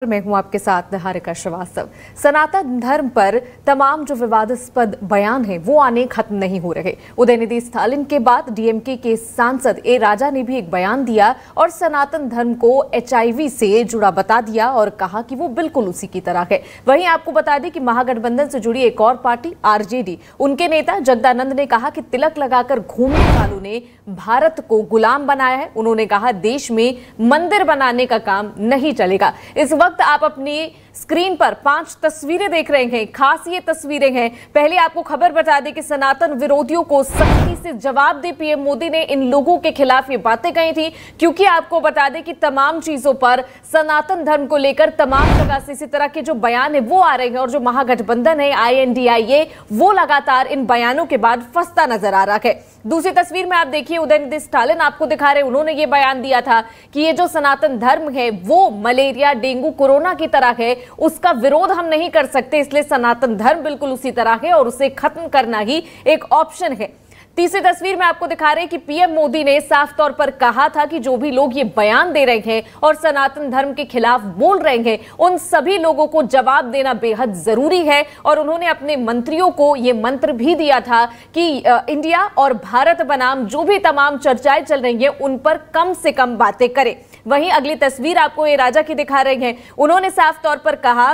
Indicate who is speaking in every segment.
Speaker 1: मैं हूं आपके साथ निहारिका श्रीवास्तव। सनातन धर्म पर तमाम जो विवादास्पद बयान हैं वो आने खत्म नहीं हो रहे। उदयनिधि स्टालिन के बाद डीएमके के सांसद ए राजा ने भी एक बयान दिया और सनातन धर्म को एचआईवी से जुड़ा बता दिया और कहा कि वो बिल्कुल उसी की तरह है। वहीं आपको बता दें कि महागठबंधन से जुड़ी एक और पार्टी आरजेडी, उनके नेता जगदानंद ने कहा कि तिलक लगाकर घूमने वालों ने भारत को गुलाम बनाया है। उन्होंने कहा देश में मंदिर बनाने का काम नहीं चलेगा। इस वक्त आप अपनी स्क्रीन पर 5 तस्वीरें देख रहे हैं। खास ये तस्वीरें हैं। पहले आपको खबर बता दें कि सनातन विरोधियों को सख्ती से जवाब दे पीएम मोदी ने इन लोगों के खिलाफ ये बातें कही थी, क्योंकि आपको बता दें कि तमाम चीजों पर सनातन धर्म को लेकर तमाम जगह से इसी तरह के जो बयान है वो आ रहे हैं और जो महागठबंधन है INDIA वो लगातार इन बयानों के बाद फंसता नजर आ रहा है। दूसरी तस्वीर में आप देखिए उदयनिधि स्टालिन आपको दिखा रहे, उन्होंने ये बयान दिया था कि ये जो सनातन धर्म है वो मलेरिया, डेंगू, कोरोना की तरह है, उसका विरोध हम नहीं कर सकते, इसलिए सनातन धर्म बिल्कुल उसी तरह है और उसे खत्म करना ही एक ऑप्शन है। तीसरी तस्वीर में आपको दिखा रहे हैं कि पीएम मोदी ने साफ तौर पर कहा था कि जो भी लोग ये बयान दे रहे हैं और सनातन धर्म के खिलाफ बोल रहे हैं उन सभी लोगों को जवाब देना बेहद जरूरी है। और उन्होंने अपने मंत्रियों को ये मंत्र भी दिया था कि इंडिया और भारत बनाम जो भी तमाम चर्चाएं चल रही हैं उन पर कम से कम बातें करें। वहीं अगली तस्वीर आपको ए राजा की दिखा रहे हैं। उन्होंने साफ तौर पर कहा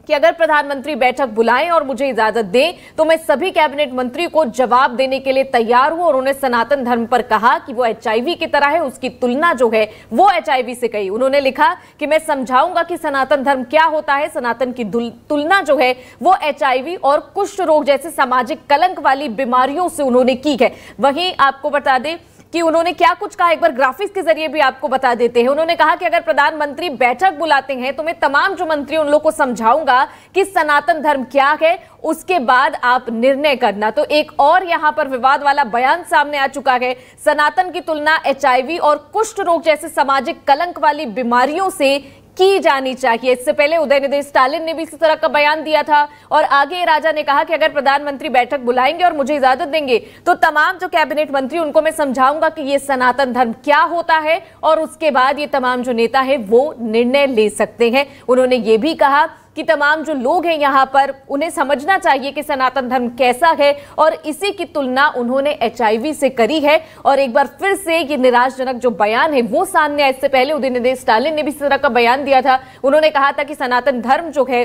Speaker 1: कि अगर प्रधानमंत्री बैठक बुलाएं और मुझे इजाजत दें तो मैं सभी कैबिनेट मंत्री को जवाब देने के लिए तैयार हूं। और उन्होंने सनातन धर्म पर कहा कि वो एचआईवी की तरह है, उसकी तुलना जो है वो एचआईवी से कही। उन्होंने लिखा कि मैं समझाऊंगा कि सनातन धर्म क्या होता है। सनातन की तुलना जो है वो एचआईवी और कुष्ठ रोग जैसे सामाजिक कलंक वाली बीमारियों से उन्होंने की है। वहीं आपको बता दें कि उन्होंने क्या कुछ कहा, एक बार ग्राफिक्स के जरिए भी आपको बता देते हैं। उन्होंने कहा कि अगर प्रधानमंत्री बैठक बुलाते हैं तो मैं तमाम जो मंत्री उन लोगों को समझाऊंगा कि सनातन धर्म क्या है, उसके बाद आप निर्णय करना। तो एक और यहां पर विवाद वाला बयान सामने आ चुका है। सनातन की तुलना एचआईवी और कुष्ठ रोग जैसे सामाजिक कलंक वाली बीमारियों से की जानी चाहिए। इससे पहले उदयनिधि स्टालिन ने भी इसी तरह का बयान दिया था और आगे राजा ने कहा कि अगर प्रधानमंत्री बैठक बुलाएंगे और मुझे इजाजत देंगे तो तमाम जो कैबिनेट मंत्री उनको मैं समझाऊंगा कि ये सनातन धर्म क्या होता है और उसके बाद ये तमाम जो नेता है वो निर्णय ले सकते हैं। उन्होंने ये भी कहा कि तमाम जो लोग हैं यहाँ पर उन्हें समझना चाहिए कि सनातन धर्म कैसा है और इसी की तुलना उन्होंने एचआईवी से करी है। और एक बार फिर से ये निराशजनक जो बयान है वो सामने आए। इससे पहले उदयनिधि स्टालिन ने भी इस तरह का बयान दिया था। उन्होंने कहा था कि सनातन धर्म जो है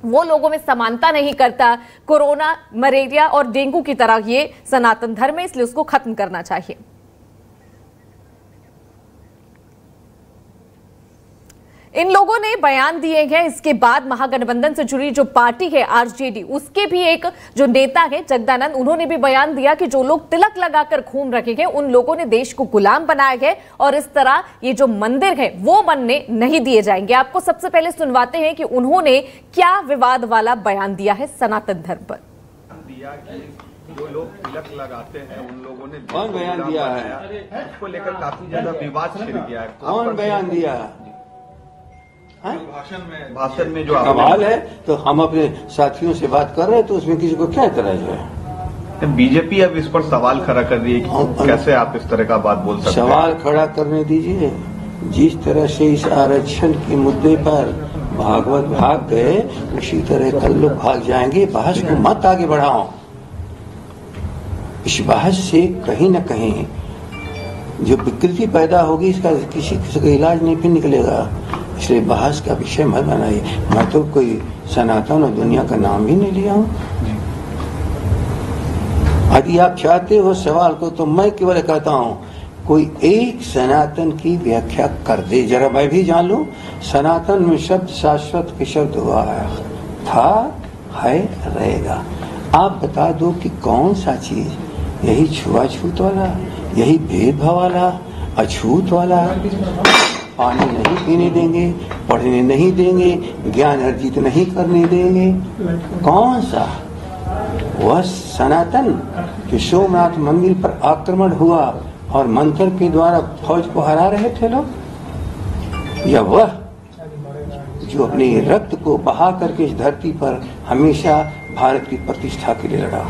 Speaker 1: वो लोगों में समानता नहीं करता, कोरोना, मलेरिया और डेंगू की तरह ये सनातन धर्म है, इसलिए उसको खत्म करना चाहिए। इन लोगों ने बयान दिए हैं। इसके बाद महागठबंधन से जुड़ी जो पार्टी है आरजेडी, उसके भी एक जो नेता है जगदानंद, उन्होंने भी बयान दिया कि जो लोग तिलक लगाकर घूम रखे हैं उन लोगों ने देश को गुलाम बनाया है और इस तरह ये जो मंदिर है वो बनने नहीं दिए जाएंगे। आपको सबसे पहले सुनवाते हैं कि उन्होंने क्या विवाद वाला बयान दिया है सनातन धर्म पर।
Speaker 2: जो लोग तिलक लगाते हैं उन लोगों ने
Speaker 3: कौन बयान दिया है,
Speaker 2: उसको लेकर काफी ज्यादा विवाद छिड़ गया है।
Speaker 3: कौन बयान दिया?
Speaker 2: भाषण में जो
Speaker 3: सवाल है तो हम अपने साथियों से बात कर रहे हैं तो उसमें किसी को क्या एतराज है?
Speaker 2: बीजेपी अब इस पर सवाल खड़ा कर रही है कि कैसे आप इस तरह का बात बोल सकते हैं?
Speaker 3: सवाल खड़ा करने दीजिए। जिस तरह से इस आरक्षण के मुद्दे पर भागवत भाग गए उसी तरह कल लोग भाग जाएंगे। बहस को मत आगे बढ़ाओ। इस बहस से कहीं न कहीं जो विकृति पैदा होगी इसका किसी का इलाज नहीं फिर निकलेगा। इसलिए बहस का विषय मत बनाइए। मैं तो कोई सनातन और दुनिया का नाम ही नहीं लिया हूं। यदि आप चाहते हो सवाल को तो मैं केवल कहता हूं कोई एक सनातन की व्याख्या कर दे, जरा मैं भी जान लूं। सनातन में शब्द शाश्वत के शब्द हुआ है, था, है, रहेगा। आप बता दो कि कौन सा चीज, यही छुआछूत वाला, यही भेदभाव वाला, अछूत वाला, पानी नहीं पीने देंगे, पढ़ने नहीं देंगे, ज्ञान अर्जित नहीं करने देंगे, कौन सा? वह सनातन जो सोमनाथ मंदिर पर आक्रमण हुआ और मंत्र के द्वारा फौज को हरा रहे थे लोग, या वह जो अपने रक्त को बहा करके इस धरती पर हमेशा भारत की प्रतिष्ठा के लिए लड़ा?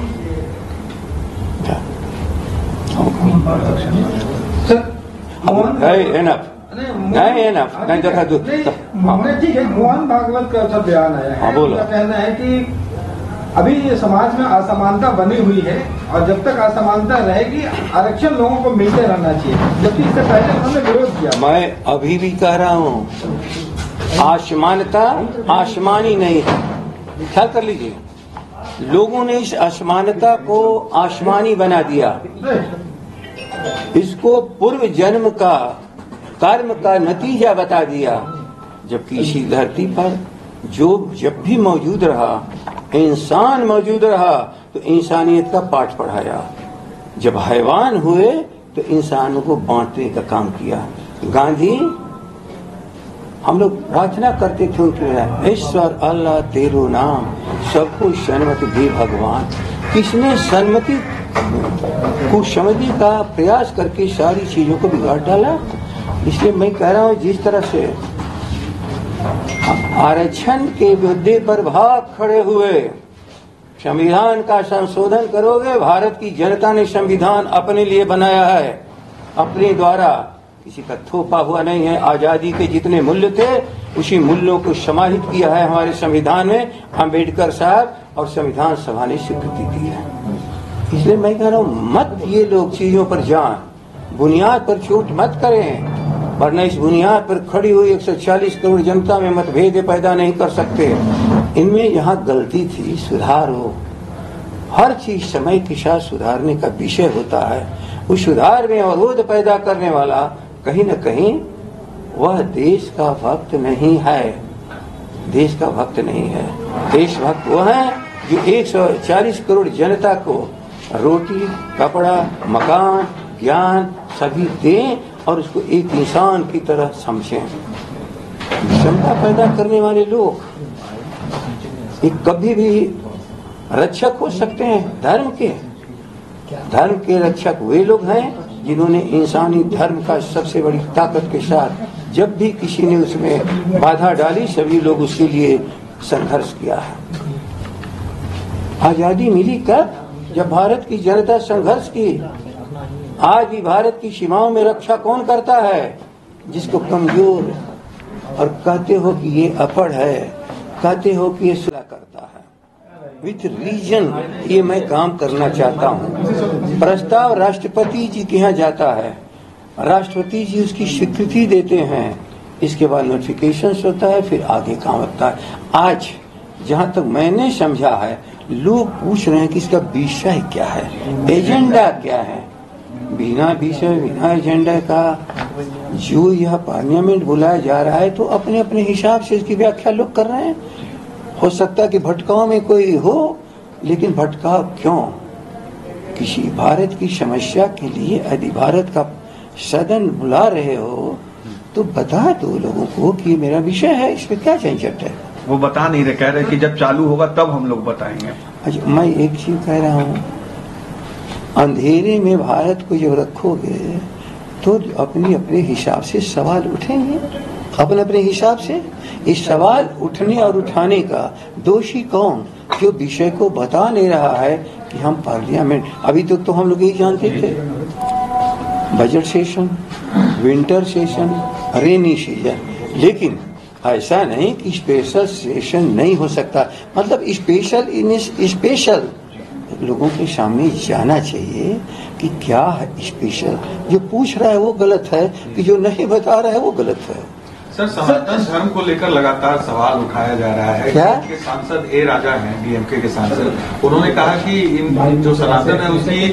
Speaker 3: नहीं, एनफ नहीं देखा
Speaker 4: हमने ठीक है, मोहन भागवत का सब बयान आया है। उनका कहना है कि अभी ये समाज में असमानता बनी हुई है और जब तक असमानता रहेगी आरक्षण लोगों को मिलते रहना चाहिए, जबकि इससे पहले उन्होंने विरोध किया।
Speaker 3: मैं अभी भी कह रहा हूँ, असमानता आसमानी नहीं है, ख्याल कर लीजिए। लोगों ने इस असमानता को आसमानी बना दिया, इसको पूर्व जन्म का कर्म का नतीजा बता दिया, जबकि इसी धरती पर जो जब भी मौजूद रहा, इंसान मौजूद रहा तो इंसानियत का पाठ पढ़ाया। जब हैवान हुए तो इंसानों को बांटने का काम किया। गांधी, हम लोग प्रार्थना करते थे उनके, ईश्वर अल्लाह तेरो नाम, सबको सन्मति दे भगवान। किसने सन्मति को समझने का प्रयास करके सारी चीजों को बिगाड़ डाला। इसलिए मैं कह रहा हूँ, जिस तरह से आरक्षण के मुद्दे पर भाग खड़े हुए, संविधान का संशोधन करोगे। भारत की जनता ने संविधान अपने लिए बनाया है, अपने द्वारा, किसी का थोपा हुआ नहीं है। आजादी के जितने मूल्य थे उसी मूल्यों को समाहित किया है हमारे संविधान में अंबेडकर साहब, और संविधान सभा ने स्वीकृति दी है। इसलिए मैं कह रहा हूँ, मत ये लोग चीजों पर जान, बुनियाद पर चोट मत करें, वरना इस बुनियाद पर खड़ी हुई 140 करोड़ जनता में मतभेद पैदा नहीं कर सकते। इनमें यहाँ गलती थी, सुधारो। हर चीज समय के साथ सुधारने का विषय होता है। उस सुधार में अवरोध पैदा करने वाला कहीं न कहीं वह देश का भक्त नहीं है, देश का भक्त नहीं है। देशभक्त वो है जो 140 करोड़ जनता को रोटी, कपड़ा, मकान, ज्ञान सभी दें और उसको एक इंसान की तरह समझें। विषमता पैदा करने वाले लोग एक कभी भी रक्षक हो सकते हैं धर्म के। धर्म के रक्षक वे लोग हैं जिन्होंने इंसानी धर्म का सबसे बड़ी ताकत के साथ जब भी किसी ने उसमें बाधा डाली, सभी लोग उसके लिए संघर्ष किया है। आजादी मिली कब? जब भारत की जनता संघर्ष की। आज भी भारत की सीमाओं में रक्षा कौन करता है? जिसको कमजोर और कहते हो कि ये अपड़ है, कहते हो कि ये सुला करता है। विथ रीजन ये मैं काम करना चाहता हूँ। प्रस्ताव राष्ट्रपति जी के यहाँ जाता है, राष्ट्रपति जी उसकी स्वीकृति देते हैं, इसके बाद नोटिफिकेशन होता है, फिर आगे काम होता है। आज जहाँ तक मैंने समझा है, लोग पूछ रहे हैं कि इसका विषय क्या है, एजेंडा क्या है। बिना विषय बिना एजेंडा का जो यह पार्लियामेंट बुलाया जा रहा है, तो अपने अपने हिसाब से इसकी व्याख्या लोग कर रहे हैं। हो सकता है कि भटकाव में कोई हो, लेकिन भटकाव क्यों? किसी भारत की समस्या के लिए यदि भारत का सदन बुला रहे हो तो बता दो लोगों को कि मेरा विषय है, इसमें क्या झंझट है।
Speaker 2: वो बता नहीं रहे, कह रहे कि जब चालू होगा तब हम लोग बताएंगे।
Speaker 3: अच्छा, मैं एक चीज कह रहा हूँ, अंधेरे में भारत को जब रखोगे तो अपने अपने हिसाब से सवाल उठेंगे, अपने अपने हिसाब से। इस सवाल उठने और उठाने का दोषी कौन? जो विषय को बता नहीं रहा है कि हम पार्लियामेंट, अभी तक तो हम लोग यही जानते थे, budget session, winter session, rainy season, लेकिन ऐसा नहीं कि स्पेशल सेशन नहीं हो सकता। मतलब स्पेशल लोगों के सामने जाना चाहिए कि क्या है स्पेशल। जो पूछ रहा है वो गलत है, कि जो नहीं बता रहा है वो गलत है।
Speaker 2: सर, सनातन धर्म को लेकर लगातार सवाल उठाया जा रहा है।
Speaker 3: क्या?
Speaker 2: के सांसद ए राजा हैं, डीएमके के सांसद, उन्होंने कहा कि इन जो सनातन है उसकी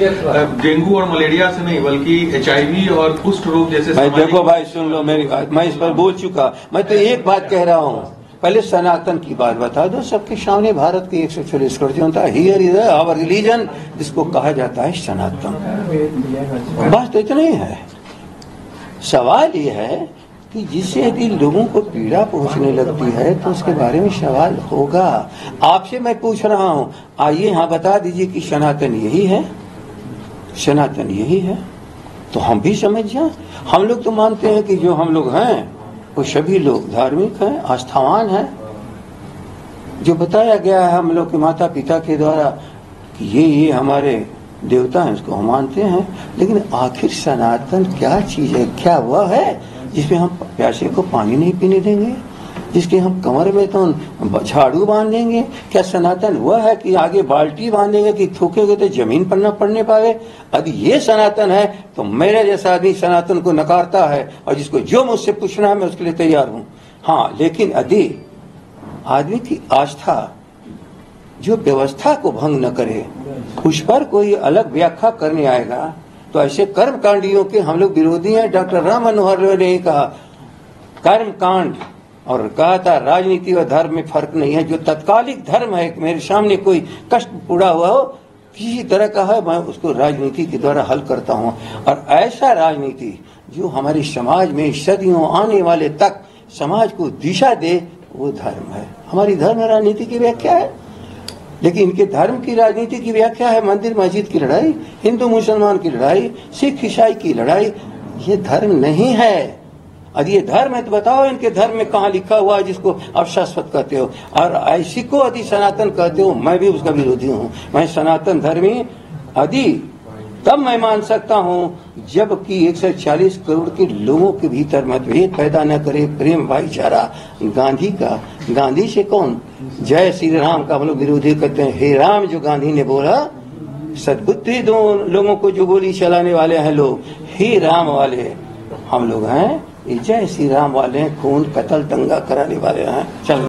Speaker 2: डेंगू और मलेरिया से नहीं बल्कि HIV और कुष्ठ रोग जैसे।
Speaker 3: देखो भाई, सुन लो मेरी बात, मैं इस पर बोल चुका। मैं तो एक बात कह रहा हूँ, पहले सनातन की बात बता दो सबके सामने। भारत की 140 करोड़ जनता, हियर इज आवर रिलीजन, जिसको कहा जाता है सनातन। बात तो इतना ही है। सवाल ये है कि जिससे यदि लोगों को पीड़ा पहुंचने लगती है तो उसके बारे में सवाल होगा। आपसे मैं पूछ रहा हूँ, आइए यहाँ बता दीजिए कि सनातन यही है, सनातन यही है, तो हम भी समझ जाएं। हम लोग तो मानते हैं कि जो हम लोग हैं वो सभी लोग धार्मिक हैं, आस्थावान हैं। जो बताया गया है हम लोग के माता पिता के द्वारा कि ये हमारे देवता हैं, उसको हम मानते हैं। लेकिन आखिर सनातन क्या चीज है? क्या वह है जिसमें हम प्यासे को पानी नहीं पीने देंगे, जिसके हम कमर में तो झाड़ू बांधेंगे? क्या सनातन वह है कि आगे बाल्टी बांधेंगे कि थूकेंगे तो जमीन पर न पड़ने पावे? यदि ये सनातन है तो मेरे जैसा आदमी सनातन को नकारता है, और जिसको जो मुझसे पूछना है मैं उसके लिए तैयार हूं। हाँ, लेकिन यदि आदमी की आस्था जो व्यवस्था को भंग न करे, उस पर कोई अलग व्याख्या करने आएगा तो ऐसे कर्म कांडियों के हम लोग विरोधी हैं। डॉक्टर राम मनोहर लोहिया ने कहा कर्म कांड, और कहा था राजनीति और धर्म में फर्क नहीं है। जो तत्कालिक धर्म है, मेरे सामने कोई कष्ट पूरा हुआ हो किसी तरह का है, मैं उसको राजनीति के द्वारा हल करता हूँ। और ऐसा राजनीति जो हमारे समाज में सदियों आने वाले तक समाज को दिशा दे, वो धर्म है। हमारी धर्म राजनीति की व्याख्या है, लेकिन इनके धर्म की राजनीति की व्याख्या है मंदिर मस्जिद की लड़ाई, हिंदू मुसलमान की लड़ाई, सिख ईसाई की लड़ाई। ये धर्म नहीं है। यदि ये धर्म है तो बताओ इनके धर्म में कहाँ लिखा हुआ है जिसको आप शाश्वत कहते हो? और ऐसी को यदि सनातन कहते हो, मैं भी उसका विरोधी हूँ। मैं सनातन धर्मी यदि तब मैं मान सकता हूँ जबकि 140 करोड़ के लोगों के भीतर मतभेद पैदा न करे, प्रेम भाईचारा। गांधी से कौन जय श्री राम का हम लोग विरोधी करते हैं? हे राम जो गांधी ने बोला, सद्बुद्धि दो लोगों को जो गोली चलाने वाले हैं लोग, हे राम वाले हम लोग हैं। जय श्री राम वाले खून कत्ल दंगा कराने वाले हैं। चल